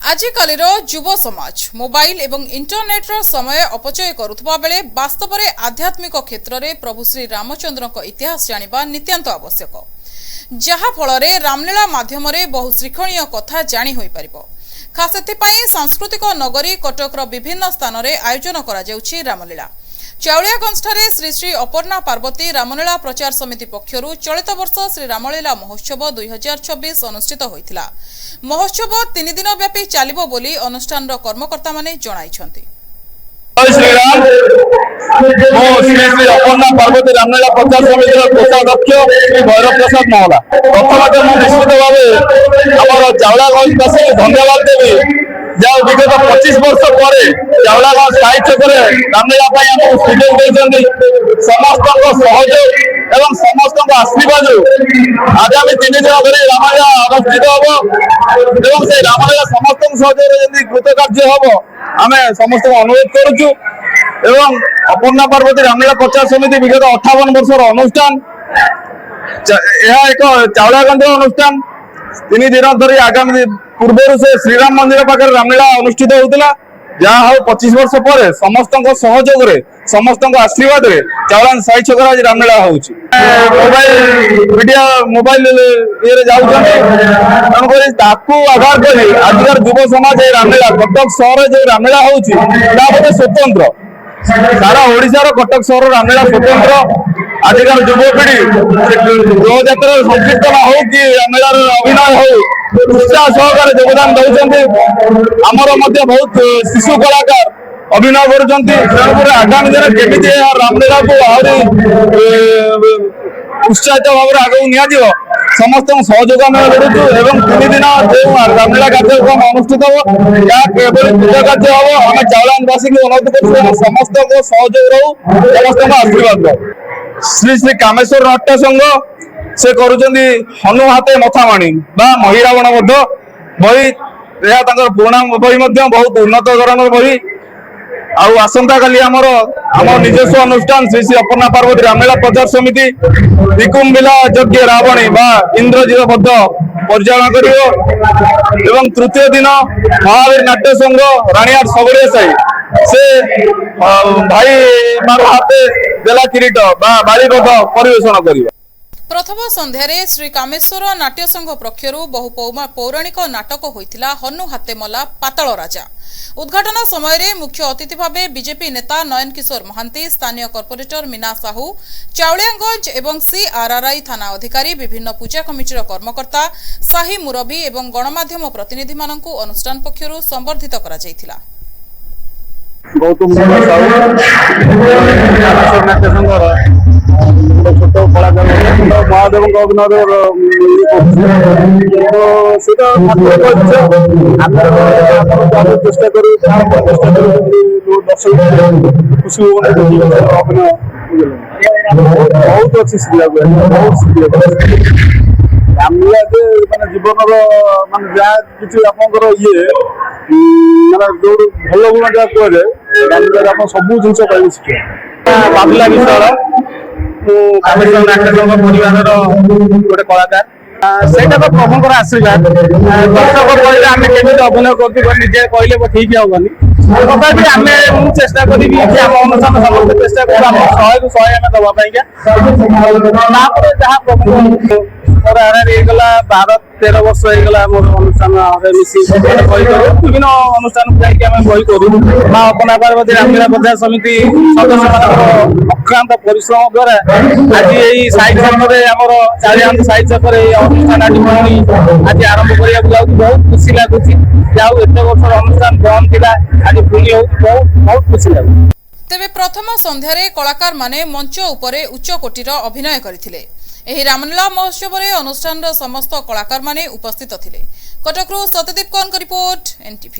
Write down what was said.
आजिकालीर युव समाज मोबाइल एवं इंटरनेट समय अपचय करुवा बेले वास्तव में आध्यात्मिक क्षेत्र में प्रभु श्री रामचंद्र इतिहास जानिबा नित्यांत आवश्यक जहा फल रामलीला माध्यम बहु श्रीक्षणीय कथा जानी होई परिबो। खास एथिपाई सांस्कृतिक नगरी कटकर विभिन्न स्थान में आयोजन करा जाउछि रामलीला। चाउलियागंज श्री श्री अपर्णा पार्वती रामलीला प्रचार समिति पक्षरु चलित वर्ष श्री रामलीला महोत्सव 2026 अनुष्ठित होइथिला। महोत्सव 3 दिन व्यापी चलिबो बोली अनुष्ठान कर्मकर्ता माने जणाइछन्ति। जय श्री राम। श्री श्री अपर्णा पार्वती रामलीला प्रचार समिति कोषाध्यक्ष श्री भैरव प्रसाद महला प्रथम निश्चित भाव चाउलियागंज धन्यवाद देवी जहाँ विगत 25 वर्ष पर चाउलियागंज साहित्य रामलीला सुजोग समस्त सहयोग एवं समस्त आशीर्वाद आगामी 3 दिन धरी रामलीला अनुष्ठित हम से रामलीला समस्त सहयोग कृतकार्य हम आम समस्त अनुरोध करुचु। एवं अपर्णा पार्वती रामलीला प्रचार समिति विगत 58 वर्षर अनुष्ठान यह एक चाउलियागंज अनुष्ठान 3 दिन धरी आगामी पूर्व से श्रीराम मंदिर पाखे रामलीला अनुष्ठित होता जहाँ हूँ 25 वर्ष पर समस्त सहयोग समस्त आशीर्वाद चाउलियागंज साई छक आज रामलीला होची। मोबाइल ये तेणुक आधार कर आजिकार युव समाज रामलीला कटक सहर जो रामलीला होते स्वतंत्र सारा ओडिशार कटक सहर रामलीला स्वतंत्र आजिकार युवपीढ़ी गो जात्रा संकीर्तन हो कि रामलीलार अभिनय हो उत्साह सहकार योगदान दौरान आमर बहुत शिशु कलाकार अभिनय कर आगामी दिन केमी रामलीला को आहरी उत्साहित भाव आगे नि समस्त सहयोग आम करुचु। 3 दिन जो रामलीला कार्यक्रम अनुष्ठित हम या कृतकार्य हम आम चाउलियागंजवासी को अनुरोध कर समस्त सहयोग रहू समस्त आशीर्वाद रहू। श्री श्री कामेश्वर नाट्य संघ से करुचंदी हनु हाते मथामाणी बा महिरावण बही यह पुराणा बही बहुत उन्नत धरण बही आसंता काली आम निजस्व अनुष्ठान श्री श्री अपर्णा पार्वती रामलीला प्रचार समिति विकुंबिला यज्ञ रावणी बा इंद्रजित बद्ध परिचालन कर तृतीय दिन महावीर नाट्य संघ राणीहाट सबड़िया साई से भाई मार हाथे बेला किरीट बा बाड़ीबद्ध परिवेषण कर। प्रथम संध्यारे श्री कामेश्वर नाट्य संघ पक्षरु बहु पौराणिक नाटक होइथिला हनु हाते मला पाताल राजा। उद्घाटन समय मुख्य अतिथि भावे बीजेपी नेता नयन किशोर महांती स्थानीय कॉर्पोरेटर मीना साहू चाउलियागंज एवं CRRI थाना अधिकारी विभिन्न पूजा कमिटीर कर्मकर्ता साही मुरबी एवं गणमाध्यम प्रतिनिधि मानकु अनुष्ठान पक्षरु संबर्धित करा जायथिला। गौतम छोट कलाकार महादेव अभिनय चेष्टा कर खुशी अभिनय बहुत अच्छी रामलीला माने जीवन मान जहाँ किसी आपंकर ये माने जो भल गुण जहाँ कहे रामलीला आप सब जिन पाइबे शिक्षा बाबुला विषय कामेश्वर नाट्य संघ परिवार गोटे कलाकार सेटा तो प्रभुंर आशीर्वाद दर्शक कहले आम केमी अभिनय करजे कहले ठीक हेनी तथापि आम चेष्टा करी आम अनुष्ठान समस्त चेष्टा कर 100 आम दवापाई जहाँ प्रभु मोर आगला 12-13 वर्ष होगा मोर अनुष्ठान विभिन्न अनुष्ठान बही करूँ माँ अपर्णा पार्वती रामलीला प्रचार समिति सदस्य अक्रांत परिश्रम द्वारा आज यही साई छक चाउलियागंज साई छक अनुष्ठान आज आरंभ करने बहुत खुशी लगुच जाऊ एत वर्ष अनुष्ठान बंद थी आज पुणी हो बहुत खुशी लगुच। तेबे प्रथम संध्यारे कलाकार माने मंच उपरे उच्च कोटीर अभिनय करथिले। एही रामलीला महोत्सव रे अनुष्ठान समस्त कलाकार माने उपस्थित थिले। कटकरू सत्यदीप कौन रिपोर्ट NTV।